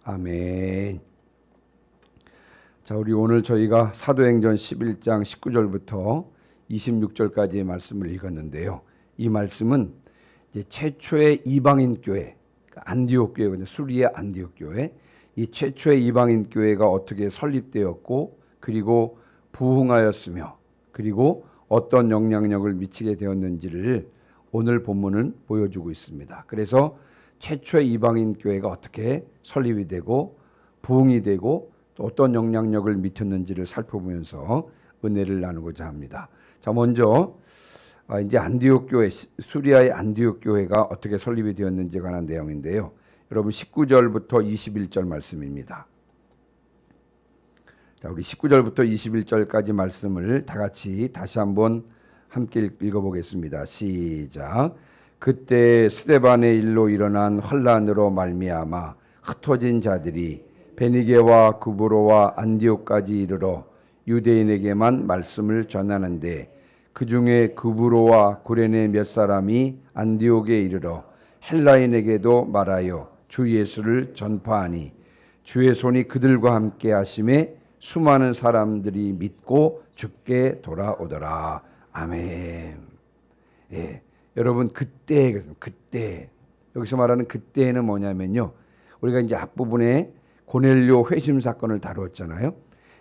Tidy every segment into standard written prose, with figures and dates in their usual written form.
아멘. 자, 우리 오늘 저희가 사도행전 11장 19절부터 26절까지의 말씀을 읽었는데요. 이 말씀은 이제 최초의 이방인 교회, 안디옥 교회거든요. 수리아 안디옥 교회. 이 최초의 이방인 교회가 어떻게 설립되었고, 그리고 부흥하였으며, 그리고 어떤 영향력을 미치게 되었는지를 오늘 본문은 보여주고 있습니다. 그래서 최초의 이방인 교회가 어떻게 설립이 되고 부흥이 되고 또 어떤 영향력을 미쳤는지를 살펴보면서 은혜를 나누고자 합니다. 자, 먼저 이제 안디옥 교회, 수리아의 안디옥 교회가 어떻게 설립이 되었는지에 관한 내용인데요. 여러분 19절부터 21절 말씀입니다. 자, 우리 19절부터 21절까지 말씀을 다 같이 다시 한번 함께 읽어보겠습니다. 시작. 그때 스데반의 일로 일어난 환란으로 말미암아 흩어진 자들이 베니게와 구브로와 안디옥까지 이르러 유대인에게만 말씀을 전하는데, 그 중에 구브로와 구레네 몇 사람이 안디옥에 이르러 헬라인에게도 말하여 주 예수를 전파하니 주의 손이 그들과 함께 하심에 수많은 사람들이 믿고 주께 돌아오더라. 아멘. 예, 여러분 그때 여기서 말하는 그때는 뭐냐면요, 우리가 이제 앞부분에 고넬료 회심 사건을 다루었잖아요.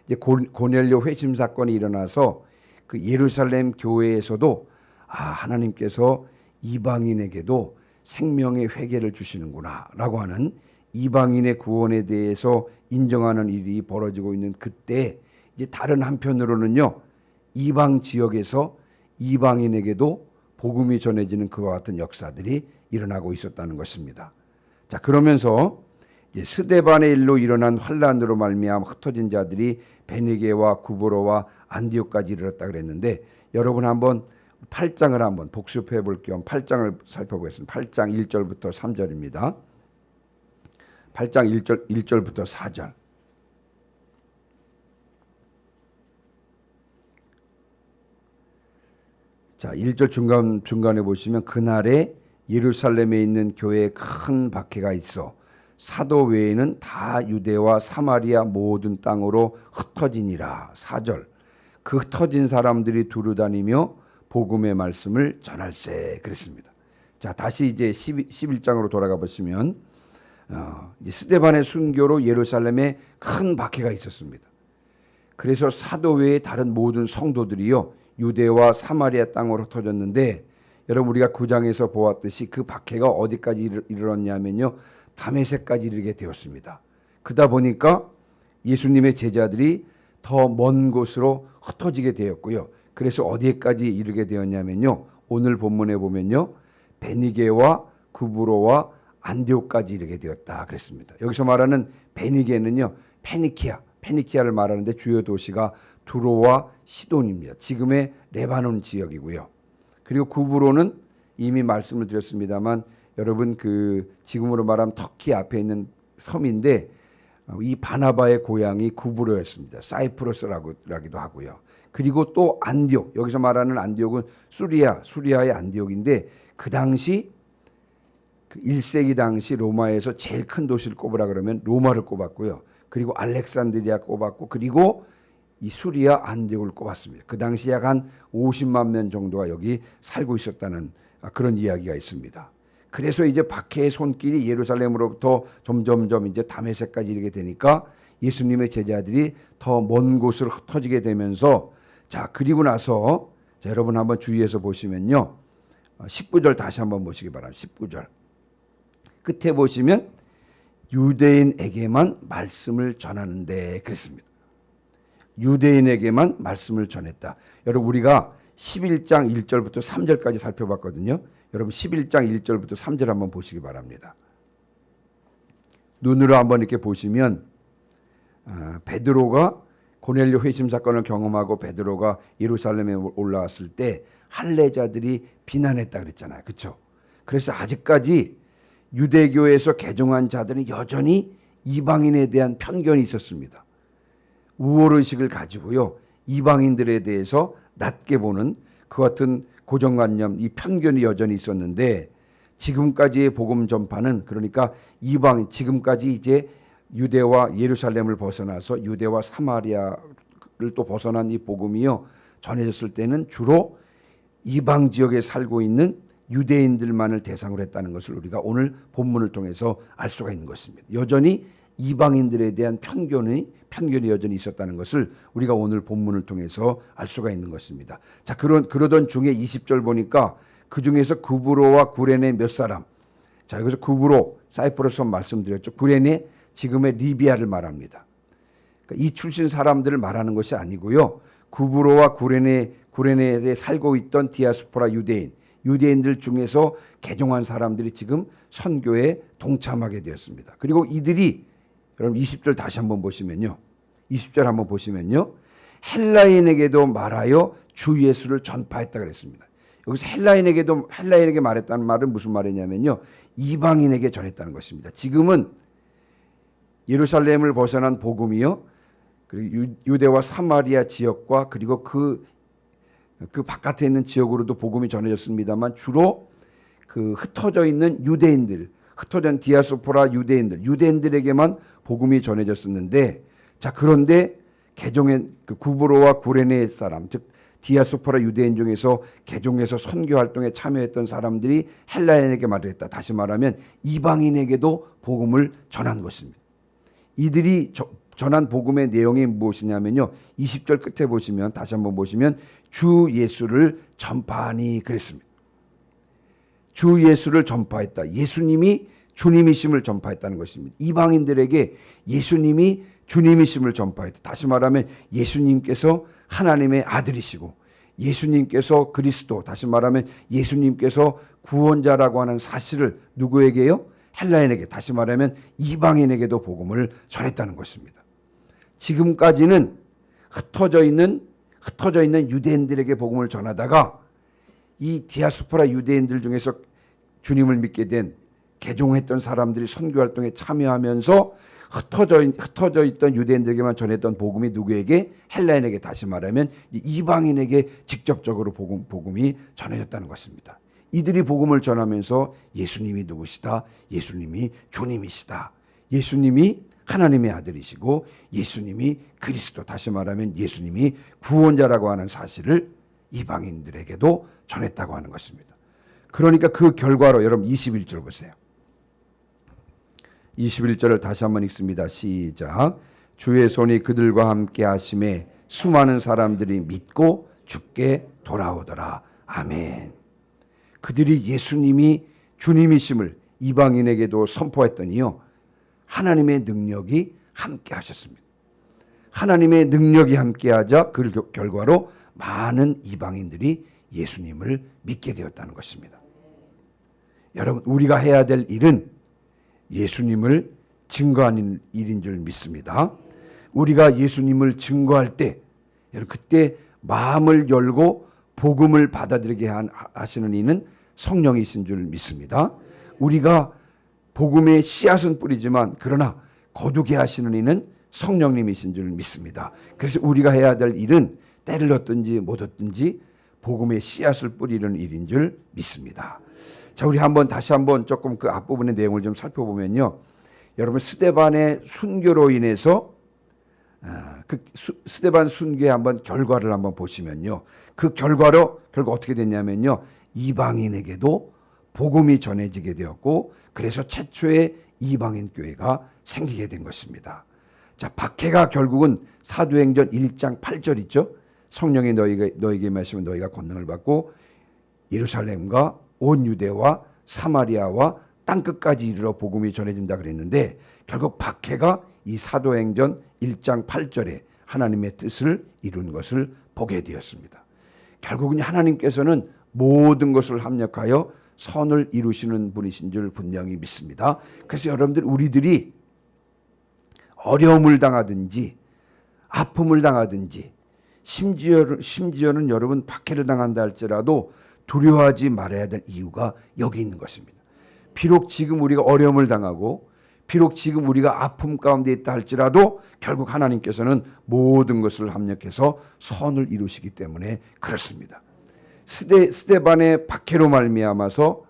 이제 고넬료 회심 사건이 일어나서 그 예루살렘 교회에서도 하나님께서 이방인에게도 생명의 회개를 주시는구나라고 하는 이방인의 구원에 대해서 인정하는 일이 벌어지고 있는 그때, 이제 다른 한편으로는요, 이방 지역에서 이방인에게도 복음이 전해지는 그와 같은 역사들이 일어나고 있었다는 것입니다. 자, 그러면서 이제 스데반의 일로 일어난 환란으로 말미암아 흩어진 자들이 베니게와 구브로와 안디옥까지 이르렀다 그랬는데, 여러분 한번 8장을 한번 복습해 볼 겸 8장을 살펴보겠습니다. 8장 1절부터 3절입니다. 8장 1절부터 4절. 자, 1절 중간에 보시면, 그날에 예루살렘에 있는 교회에 큰 박해가 있어 사도 외에는 다 유대와 사마리아 모든 땅으로 흩어지니라. 4절. 그 흩어진 사람들이 두루다니며 복음의 말씀을 전할세 그랬습니다. 자, 다시 이제 11장으로 돌아가 보시면, 이제 스데반의 순교로 예루살렘에 큰 박해가 있었습니다. 그래서 사도 외의 다른 모든 성도들이요 유대와 사마리아 땅으로 흩어졌는데, 여러분 우리가 9장에서 보았듯이 그 박해가 어디까지 이르렀냐면요, 다메섹까지 이르게 되었습니다. 그러다 보니까 예수님의 제자들이 더 먼 곳으로 흩어지게 되었고요. 그래서 어디까지 이르게 되었냐면요, 오늘 본문에 보면요, 베니게와 구브로와 안디옥까지 이르게 되었다 그랬습니다. 여기서 말하는 베니게는요, 페니키아를 말하는데 주요 도시가 두로와 시돈입니다. 지금의 레바논 지역이고요. 그리고 구브로는 이미 말씀을 드렸습니다만, 여러분 그 지금으로 말하면 터키 앞에 있는 섬인데, 이 바나바의 고향이 구브로였습니다. 사이프러스라기도 하고요. 그리고 또 안디옥, 여기서 말하는 안디옥은 수리아의 안디옥인데, 그 당시 그 1세기 당시 로마에서 제일 큰 도시를 꼽으라 그러면 로마를 꼽았고요. 그리고 알렉산드리아 꼽았고, 그리고 이 수리아 안디옥을 꼽았습니다. 그 당시 약 한 50만 명 정도가 여기 살고 있었다는 그런 이야기가 있습니다. 그래서 이제 박해의 손길이 예루살렘으로부터 점점점 이제 다메섹까지 이르게 되니까 예수님의 제자들이 더 먼 곳으로 흩어지게 되면서, 자, 그리고 나서 자, 여러분 한번 주의해서 보시면요, 19절 다시 한번 보시기 바랍니다. 19절 끝에 보시면 유대인에게만 말씀을 전하는데 그랬습니다. 유대인에게만 말씀을 전했다. 여러분 우리가 11장 1절부터 3절까지 살펴봤거든요. 여러분 11장 1절부터 3절 한번 보시기 바랍니다. 눈으로 한번 이렇게 보시면, 베드로가 고넬료 회심 사건을 경험하고 베드로가 예루살렘에 올라왔을 때 할례자들이 비난했다 그랬잖아요. 그렇죠? 그래서 아직까지 유대교에서 개종한 자들은 여전히 이방인에 대한 편견이 있었습니다. 우월의식을 가지고요, 이방인들에 대해서 낮게 보는 그 같은 고정관념, 이 편견이 여전히 있었는데, 지금까지의 복음 전파는, 그러니까 지금까지 이제 유대와 예루살렘을 벗어나서 유대와 사마리아를 또 벗어난 이 복음이요 전해졌을 때는 주로 이방 지역에 살고 있는 유대인들만을 대상으로 했다는 것을 우리가 오늘 본문을 통해서 알 수가 있는 것입니다. 여전히 이방인들에 대한 편견이 여전히 있었다는 것을 우리가 오늘 본문을 통해서 알 수가 있는 것입니다. 자, 그러던 중에 20절 보니까 그 중에서 구브로와 구레네 몇 사람. 자, 여기서 구브로, 사이프러스 말씀드렸죠. 구레네, 지금의 리비아를 말합니다. 그러니까 이 출신 사람들을 말하는 것이 아니고요. 구브로와 구레네에 살고 있던 디아스포라 유대인들 중에서 개종한 사람들이 지금 선교에 동참하게 되었습니다. 그리고 이들이 여러분 20절 다시 한번 보시면요. 20절 한번 보시면요. 헬라인에게도 말하여 주 예수를 전파했다 그랬습니다. 여기서 헬라인에게 말했다는 말은 무슨 말이냐면요. 이방인에게 전했다는 것입니다. 지금은 예루살렘을 벗어난 복음이요. 그리고 유대와 사마리아 지역과 그리고 그 바깥에 있는 지역으로도 복음이 전해졌습니다만 주로 그 흩어져 있는 유대인들, 흩어진 디아스포라 유대인들에게만 복음이 전해졌었는데, 자, 그런데 개종의 그 구브로와 구레네 사람, 즉 디아스포라 유대인 중에서 개종해서 선교 활동에 참여했던 사람들이 헬라인에게 말했다. 다시 말하면 이방인에게도 복음을 전한 것입니다. 이들이 전한 복음의 내용이 무엇이냐면요. 20절 끝에 보시면 다시 한번 보시면 주 예수를 전파하니 그랬습니다. 주 예수를 전파했다. 예수님이 주님이심을 전파했다는 것입니다. 이방인들에게 예수님이 주님이심을 전파했다. 다시 말하면 예수님께서 하나님의 아들이시고 예수님께서 그리스도, 다시 말하면 예수님께서 구원자라고 하는 사실을 누구에게요? 헬라인에게, 다시 말하면 이방인에게도 복음을 전했다는 것입니다. 지금까지는 흩어져 있는 유대인들에게 복음을 전하다가 이 디아스포라 유대인들 중에서 주님을 믿게 된 개종했던 사람들이 선교 활동에 참여하면서 흩어져 있던 유대인들에게만 전했던 복음이 누구에게? 헬라인에게, 다시 말하면 이방인에게 직접적으로 복음이 전해졌다는 것입니다. 이들이 복음을 전하면서 예수님이 누구시다? 예수님이 주님이시다. 예수님이 하나님의 아들이시고 예수님이 그리스도, 다시 말하면 예수님이 구원자라고 하는 사실을 이방인들에게도 전했다고 하는 것입니다. 그러니까 그 결과로 여러분 21절 보세요. 21절을 다시 한번 읽습니다. 시작. 주의 손이 그들과 함께 하심에 수많은 사람들이 믿고 주께 돌아오더라. 아멘. 그들이 예수님이 주님이심을 이방인에게도 선포했더니요. 하나님의 능력이 함께 하셨습니다. 하나님의 능력이 함께 하자 그 결과로 많은 이방인들이 예수님을 믿게 되었다는 것입니다. 여러분, 우리가 해야 될 일은 예수님을 증거하는 일인 줄 믿습니다. 우리가 예수님을 증거할 때, 여러분, 그때 마음을 열고 복음을 받아들이게 하시는 이는 성령이신 줄 믿습니다. 우리가 복음의 씨앗은 뿌리지만 그러나 거두게 하시는 이는 성령님이신 줄 믿습니다. 그래서 우리가 해야 될 일은 때를 얻든지 못 얻든지 복음의 씨앗을 뿌리는 일인 줄 믿습니다. 자, 우리 다시 한번 조금 그 앞부분의 내용을 좀 살펴보면요. 여러분, 스데반의 순교로 인해서 그 스데반 순교의 한번 결과를 한번 보시면요. 그 결과 어떻게 됐냐면요. 이방인에게도 복음이 전해지게 되었고, 그래서 최초의 이방인 교회가 생기게 된 것입니다. 자, 박해가 결국은 사도행전 1장 8절 있죠. 성령이 너에게 마시면 너희가 권능을 받고 예루살렘과 온 유대와 사마리아와 땅끝까지 이르러 복음이 전해진다 그랬는데, 결국 박해가 이 사도행전 1장 8절에 하나님의 뜻을 이룬 것을 보게 되었습니다. 결국은 하나님께서는 모든 것을 합력하여 선을 이루시는 분이신 줄 분명히 믿습니다. 그래서 여러분들, 우리들이 어려움을 당하든지 아픔을 당하든지 심지어는 여러분 박해를 당한다 할지라도 두려워하지 말아야 될 이유가 여기 있는 것입니다. 비록 지금 우리가 어려움을 당하고 비록 지금 우리가 아픔 가운데 있다 할지라도 결국 하나님께서는 모든 것을 합력해서 선을 이루시기 때문에 그렇습니다. 스데반의 박해로 말미암아서,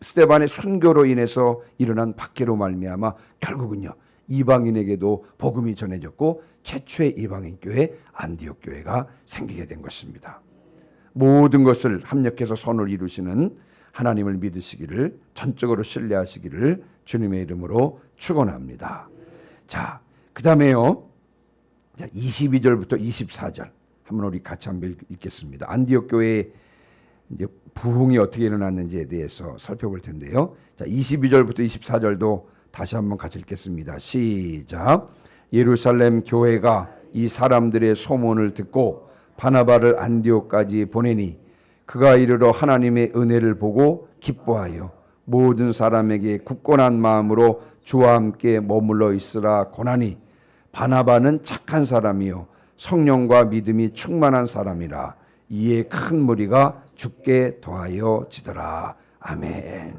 스데반의 순교로 인해서 일어난 박해로 말미암아 결국은요, 이방인에게도 복음이 전해졌고 최초의 이방인 교회 안디옥 교회가 생기게 된 것입니다. 모든 것을 합력해서 선을 이루시는 하나님을 믿으시기를, 전적으로 신뢰하시기를 주님의 이름으로 축원합니다. 자, 그다음에요. 22절부터 24절 한번 우리 같이 한번 읽겠습니다. 안디옥 교회에 이제 부흥이 어떻게 일어났는지에 대해서 살펴볼 텐데요. 자, 22절부터 24절도 다시 한번 같이 읽겠습니다. 시작. 예루살렘 교회가 이 사람들의 소문을 듣고 바나바를 안디옥까지 보내니 그가 이르러 하나님의 은혜를 보고 기뻐하여 모든 사람에게 굳건한 마음으로 주와 함께 머물러 있으라 고나니 바나바는 착한 사람이요 성령과 믿음이 충만한 사람이라. 이에 큰 무리가 주께 더하여 지더라. 아멘.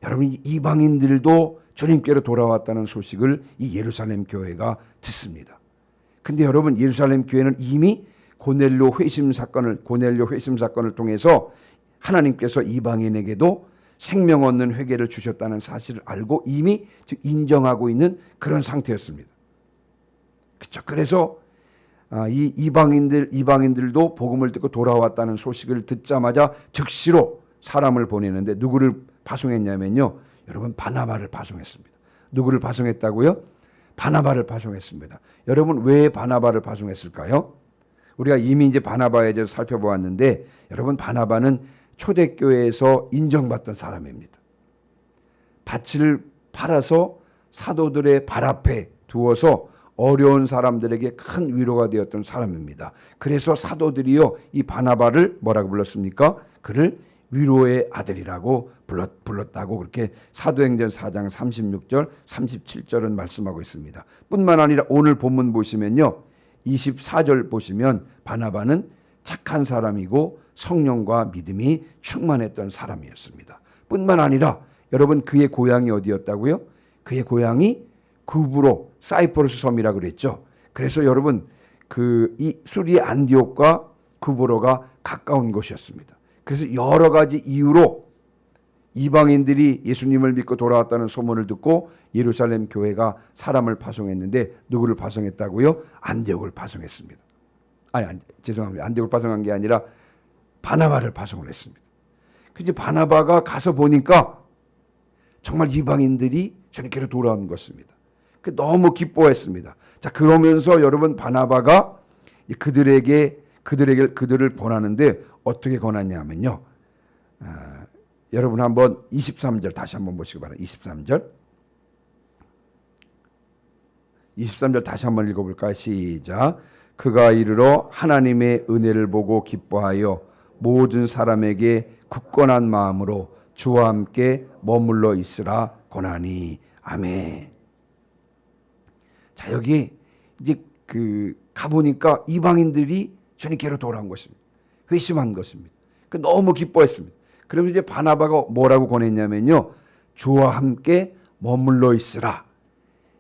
여러분, 이방인들도 주님께로 돌아왔다는 소식을 이 예루살렘 교회가 듣습니다. 근데 여러분, 예루살렘 교회는 이미 고넬료 회심 사건을 통해서 하나님께서 이방인에게도 생명 얻는 회개를 주셨다는 사실을 알고 이미 인정하고 있는 그런 상태였습니다. 그렇죠. 그래서 이 이방인들도 복음을 듣고 돌아왔다는 소식을 듣자마자 즉시로 사람을 보내는데 누구를 파송했냐면요. 여러분, 바나바를 파송했습니다. 누구를 파송했다고요? 바나바를 파송했습니다. 여러분, 왜 바나바를 파송했을까요? 우리가 이미 이제 바나바에 대해서 살펴보았는데, 여러분, 바나바는 초대교회에서 인정받던 사람입니다. 밭을 팔아서 사도들의 발 앞에 두어서 어려운 사람들에게 큰 위로가 되었던 사람입니다. 그래서 사도들이요, 이 바나바를 뭐라고 불렀습니까? 그를 위로의 아들이라고 불렀다고 그렇게 사도행전 4장 36절 37절은 말씀하고 있습니다. 뿐만 아니라 오늘 본문 보시면요, 24절 보시면 바나바는 착한 사람이고 성령과 믿음이 충만했던 사람이었습니다. 뿐만 아니라 여러분, 그의 고향이 어디였다고요? 그의 고향이 구브로 사이프러스 섬이라고 그랬죠. 그래서 여러분, 이 수리 안디옥과 구브로가 가까운 곳이었습니다. 그래서 여러 가지 이유로 이방인들이 예수님을 믿고 돌아왔다는 소문을 듣고 예루살렘 교회가 사람을 파송했는데 누구를 파송했다고요? 안디옥을 파송했습니다. 죄송합니다. 안디옥을 파송한 게 아니라 바나바를 파송을 했습니다. 그래서 바나바가 가서 보니까 정말 이방인들이 주님께로 돌아온 것입니다. 너무 기뻐했습니다. 자, 그러면서 여러분, 바나바가 그들을 권하는데 어떻게 권하냐면요. 여러분 한번 23절 다시 한번 보시기 바랍니다. 23절 다시 한번 읽어볼까요? 시작. 그가 이르러 하나님의 은혜를 보고 기뻐하여 모든 사람에게 굳건한 마음으로 주와 함께 머물러 있으라 고나니. 아멘. 자, 여기 이제 가보니까 이방인들이 주님께로 돌아온 것입니다. 회심한 것입니다. 너무 기뻐했습니다. 그러면서 이제 바나바가 뭐라고 권했냐면요, 주와 함께 머물러 있으라.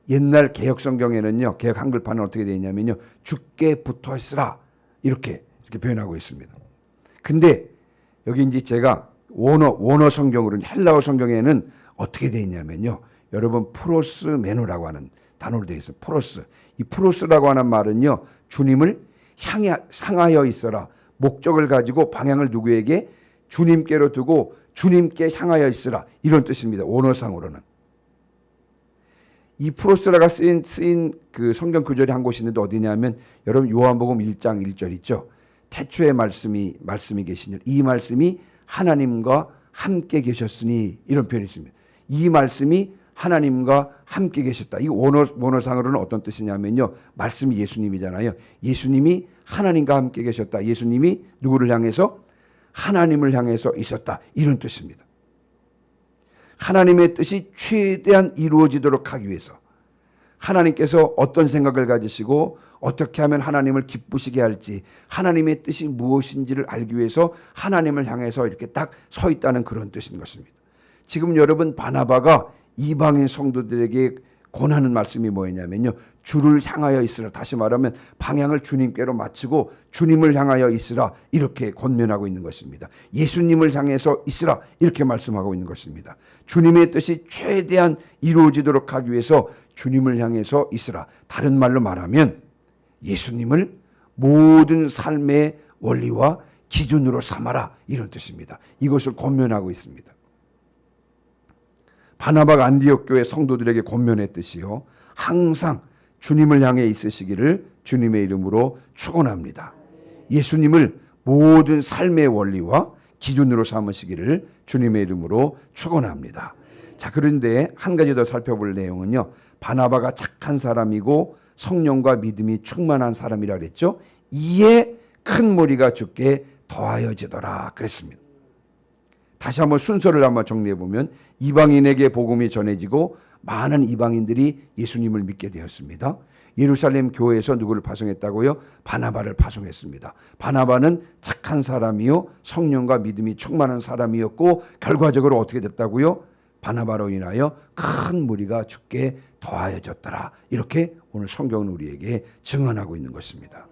옛날 개혁 성경에는요, 개혁 한글판은 어떻게 되어 있냐면요, 주께 붙어 있으라 이렇게 표현하고 있습니다. 근데 여기 이제 제가 원어 성경으로, 헬라어 성경에는 어떻게 되어 있냐면요, 여러분, 프로스 메노라고 하는 단어로 되어 있어요. 이 프로스라고 하는 말은요, 주님을 향하여 있어라. 목적을 가지고 방향을 누구에게? 주님께로 두고 주님께 향하여 있으라. 이런 뜻입니다. 원어상으로는. 이 프로스라가 쓰인 그 성경 구절이 한 곳이 있는데 어디냐면 여러분, 요한복음 1장 1절 있죠. 태초에 말씀이 계시니 이 말씀이 하나님과 함께 계셨으니, 이런 표현이 있습니다. 이 말씀이 하나님과 함께 계셨다. 이 원어상으로는 어떤 뜻이냐면요, 말씀이 예수님이잖아요. 예수님이 하나님과 함께 계셨다. 예수님이 누구를 향해서? 하나님을 향해서 있었다. 이런 뜻입니다. 하나님의 뜻이 최대한 이루어지도록 하기 위해서 하나님께서 어떤 생각을 가지시고 어떻게 하면 하나님을 기쁘시게 할지, 하나님의 뜻이 무엇인지를 알기 위해서 하나님을 향해서 이렇게 딱 서 있다는 그런 뜻인 것입니다. 지금 여러분, 바나바가 이방인 성도들에게 권하는 말씀이 뭐였냐면요, 주를 향하여 있으라. 다시 말하면 방향을 주님께로 맞추고 주님을 향하여 있으라, 이렇게 권면하고 있는 것입니다. 예수님을 향해서 있으라, 이렇게 말씀하고 있는 것입니다. 주님의 뜻이 최대한 이루어지도록 하기 위해서 주님을 향해서 있으라. 다른 말로 말하면 예수님을 모든 삶의 원리와 기준으로 삼아라, 이런 뜻입니다. 이것을 권면하고 있습니다. 바나바가 안디옥 교회 성도들에게 권면했듯이요, 항상 주님을 향해 있으시기를 주님의 이름으로 축원합니다. 예수님을 모든 삶의 원리와 기준으로 삼으시기를 주님의 이름으로 축원합니다. 자, 그런데 한 가지 더 살펴볼 내용은요, 바나바가 착한 사람이고 성령과 믿음이 충만한 사람이라 그랬죠. 이에 큰 무리가 주께 더하여지더라 그랬습니다. 다시 한번 순서를 한번 정리해 보면, 이방인에게 복음이 전해지고 많은 이방인들이 예수님을 믿게 되었습니다. 예루살렘 교회에서 누구를 파송했다고요? 바나바를 파송했습니다. 바나바는 착한 사람이요, 성령과 믿음이 충만한 사람이었고, 결과적으로 어떻게 됐다고요? 바나바로 인하여 큰 무리가 주께 더하여졌더라. 이렇게 오늘 성경은 우리에게 증언하고 있는 것입니다.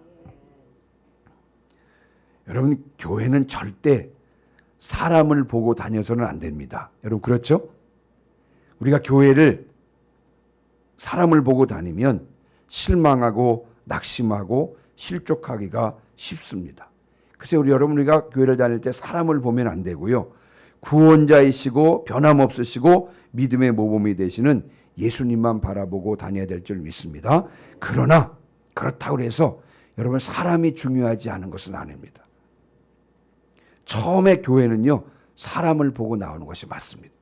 여러분, 교회는 절대 사람을 보고 다녀서는 안 됩니다. 여러분, 그렇죠? 우리가 교회를 사람을 보고 다니면 실망하고 낙심하고 실족하기가 쉽습니다. 그래서 우리가 교회를 다닐 때 사람을 보면 안 되고요, 구원자이시고 변함없으시고 믿음의 모범이 되시는 예수님만 바라보고 다녀야 될 줄 믿습니다. 그러나 그렇다고 해서 여러분, 사람이 중요하지 않은 것은 아닙니다. 처음에 교회는요, 사람을 보고 나오는 것이 맞습니다.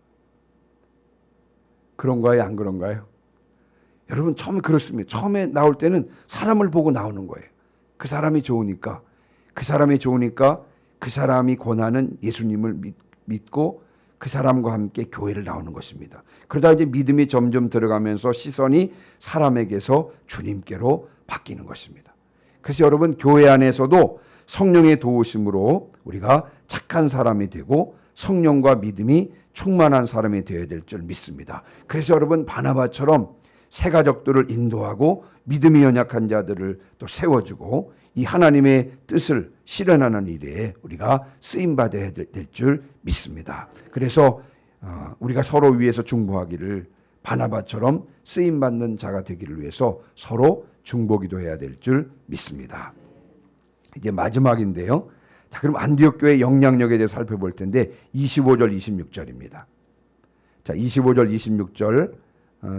그런가요? 안 그런가요? 여러분, 처음에 그렇습니다. 처음에 나올 때는 사람을 보고 나오는 거예요. 그 사람이 좋으니까 그 사람이 권하는 예수님을 믿고 그 사람과 함께 교회를 나오는 것입니다. 그러다 이제 믿음이 점점 들어가면서 시선이 사람에게서 주님께로 바뀌는 것입니다. 그래서 여러분, 교회 안에서도 성령의 도우심으로 우리가 착한 사람이 되고 성령과 믿음이 충만한 사람이 되어야 될 줄 믿습니다. 그래서 여러분, 바나바처럼 새 가족들을 인도하고 믿음이 연약한 자들을 또 세워주고 이 하나님의 뜻을 실현하는 일에 우리가 쓰임받아야 될 줄 믿습니다. 그래서 우리가 서로 위해서 중보하기를, 바나바처럼 쓰임받는 자가 되기를 위해서 서로 중보기도해야 될 줄 믿습니다. 이제 마지막인데요. 자, 그럼 안디옥 교회 영향력에 대해서 살펴볼 텐데 25절 26절입니다. 자, 25절 26절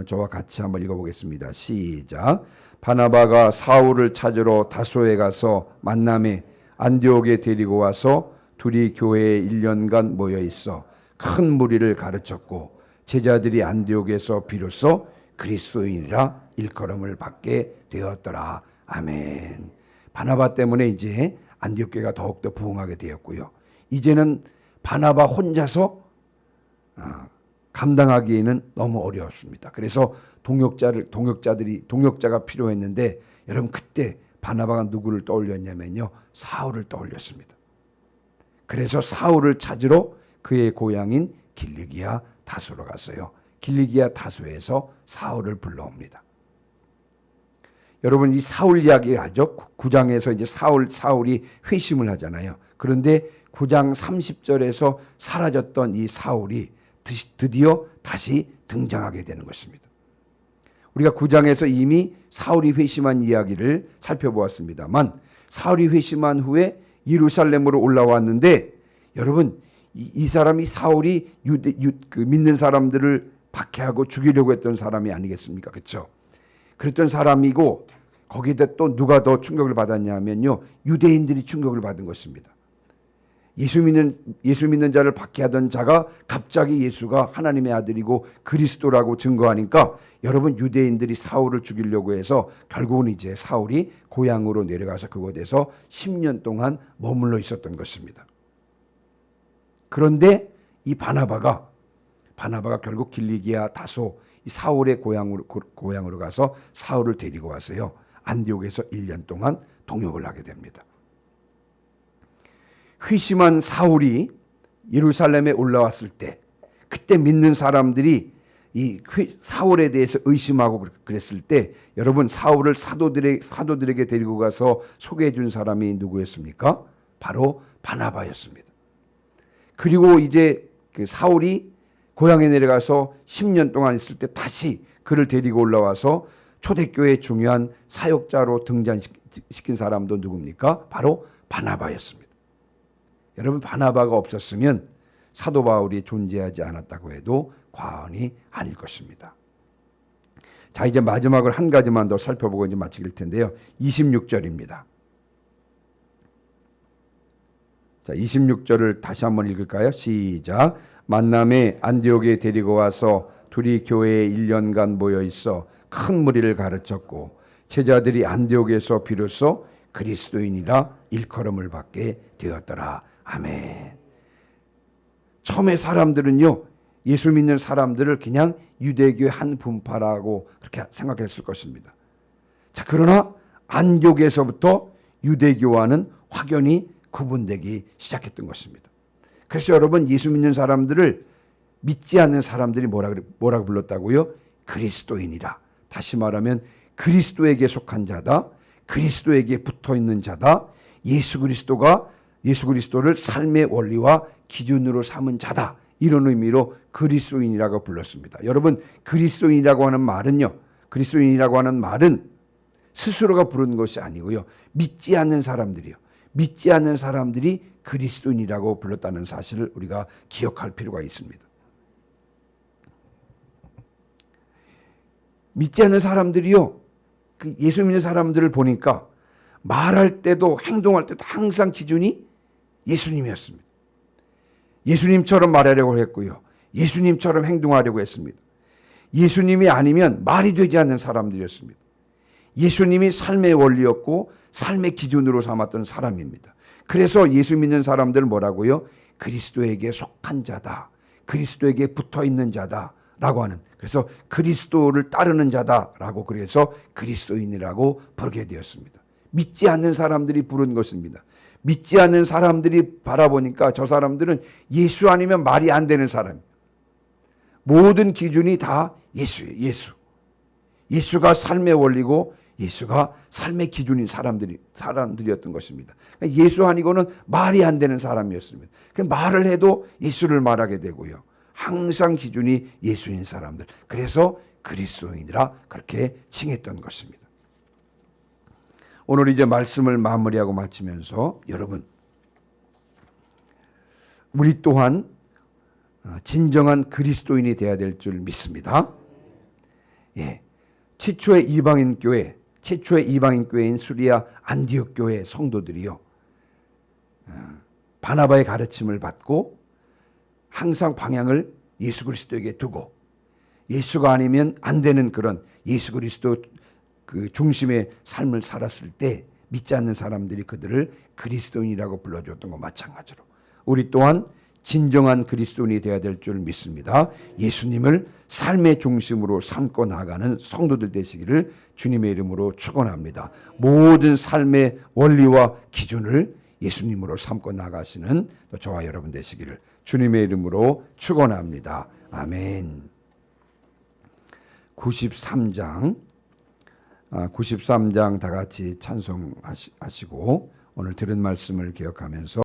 저와 같이 한번 읽어보겠습니다. 시작. 바나바가 사울을 찾으러 다소에 가서 만남에 안디옥에 데리고 와서 둘이 교회에 1년간 모여 있어 큰 무리를 가르쳤고 제자들이 안디옥에서 비로소 그리스도인이라 일컬음을 받게 되었더라. 아멘. 바나바 때문에 이제 안디옥 교회가 더욱더 부흥하게 되었고요. 이제는 바나바 혼자서 감당하기에는 너무 어려웠습니다. 그래서 동역자가 필요했는데, 여러분, 그때 바나바가 누구를 떠올렸냐면요, 사울을 떠올렸습니다. 그래서 사울을 찾으러 그의 고향인 길리기아 다소로 갔어요. 길리기아 다소에서 사울을 불러옵니다. 여러분, 이 사울 이야기 하죠. 9장에서 이제 사울이 회심을 하잖아요. 그런데 9장 30절에서 사라졌던 이 사울이 드디어 다시 등장하게 되는 것입니다. 우리가 9장에서 이미 사울이 회심한 이야기를 살펴보았습니다만, 사울이 회심한 후에 예루살렘으로 올라왔는데, 여러분, 이 사람이 사울이 믿는 사람들을 박해하고 죽이려고 했던 사람이 아니겠습니까? 그렇죠? 그랬던 사람이고, 거기다 또 누가 더 충격을 받았냐면요, 유대인들이 충격을 받은 것입니다. 예수 믿는 자를 박해하던 자가 갑자기 예수가 하나님의 아들이고 그리스도라고 증거하니까, 여러분, 유대인들이 사울을 죽이려고 해서 결국은 이제 사울이 고향으로 내려가서 그곳에서 10년 동안 머물러 있었던 것입니다. 그런데 이 바나바가 결국 길리기아 다소, 이 사울의 고향으로 가서 사울을 데리고 와서요, 안디옥에서 1년 동안 동역을 하게 됩니다. 회심한 사울이 예루살렘에 올라왔을 때, 그때 믿는 사람들이 이 사울에 대해서 의심하고 그랬을 때 여러분 사울을 사도들에게 데리고 가서 소개해 준 사람이 누구였습니까? 바로 바나바였습니다. 그리고 이제 그 사울이 고향에 내려가서 10년 동안 있을 때 다시 그를 데리고 올라와서 초대교회의 중요한 사역자로 등장시킨 사람도 누굽니까? 바로 바나바였습니다. 여러분 바나바가 없었으면 사도 바울이 존재하지 않았다고 해도 과언이 아닐 것입니다. 자, 이제 마지막으로 한 가지만 더 살펴보고 이제 마칠 텐데요. 26절입니다. 자, 26절을 다시 한번 읽을까요? 시작. 만남에 안디옥에 데리고 와서 둘이 교회에 1년간 모여 있어 큰 무리를 가르쳤고 제자들이 안디옥에서 비로소 그리스도인이라 일컬음을 받게 되었더라. 아멘. 처음에 사람들은요, 예수 믿는 사람들을 그냥 유대교의 한 분파라고 그렇게 생각했을 것입니다. 자, 그러나 안디옥에서부터 유대교와는 확연히 구분되기 시작했던 것입니다. 그래서 여러분 예수 믿는 사람들을 믿지 않는 사람들이 뭐라고 불렀다고요? 그리스도인이라. 다시 말하면 그리스도에게 속한 자다, 그리스도에게 붙어 있는 자다, 예수 그리스도를 삶의 원리와 기준으로 삼은 자다. 이런 의미로 그리스도인이라고 불렀습니다. 여러분 그리스도인이라고 하는 말은 스스로가 부른 것이 아니고요. 믿지 않는 사람들이 그리스도인이라고 불렀다는 사실을 우리가 기억할 필요가 있습니다. 믿지 않는 사람들이요, 그 예수 믿는 사람들을 보니까 말할 때도 행동할 때도 항상 기준이 예수님이었습니다. 예수님처럼 말하려고 했고요. 예수님처럼 행동하려고 했습니다. 예수님이 아니면 말이 되지 않는 사람들이었습니다. 예수님이 삶의 원리였고 삶의 기준으로 삼았던 사람입니다. 그래서 예수 믿는 사람들은 뭐라고요? 그리스도에게 속한 자다, 그리스도에게 붙어 있는 자다라고 하는, 그래서 그리스도를 따르는 자다라고 그래서 그리스도인이라고 부르게 되었습니다. 믿지 않는 사람들이 부른 것입니다. 믿지 않는 사람들이 바라보니까 저 사람들은 예수 아니면 말이 안 되는 사람입니다. 모든 기준이 다 예수예요. 예수가 삶의 원리고 예수가 삶의 기준인 사람들이었던 것입니다. 예수 아니고는 말이 안 되는 사람이었습니다. 말을 해도 예수를 말하게 되고요. 항상 기준이 예수인 사람들. 그래서 그리스도인이라 그렇게 칭했던 것입니다. 오늘 이제 말씀을 마무리하고 마치면서 여러분, 우리 또한 진정한 그리스도인이 되어야 될 줄 믿습니다. 예, 최초의 이방인 교회인 수리아 안디옥 교회 성도들이요, 바나바의 가르침을 받고 항상 방향을 예수 그리스도에게 두고 예수가 아니면 안 되는 그런 예수 그리스도 그 중심의 삶을 살았을 때 믿지 않는 사람들이 그들을 그리스도인이라고 불러줬던 것 마찬가지로 우리 또한 진정한 그리스도인이 되어야 될 줄 믿습니다. 예수님을 삶의 중심으로 삼고 나가는 성도들 되시기를 주님의 이름으로 축원합니다. 모든 삶의 원리와 기준을 예수님으로 삼고 나가시는 저와 여러분 되시기를 주님의 이름으로 축원합니다. 아멘. 93장 다 같이 찬송하시고 오늘 들은 말씀을 기억하면서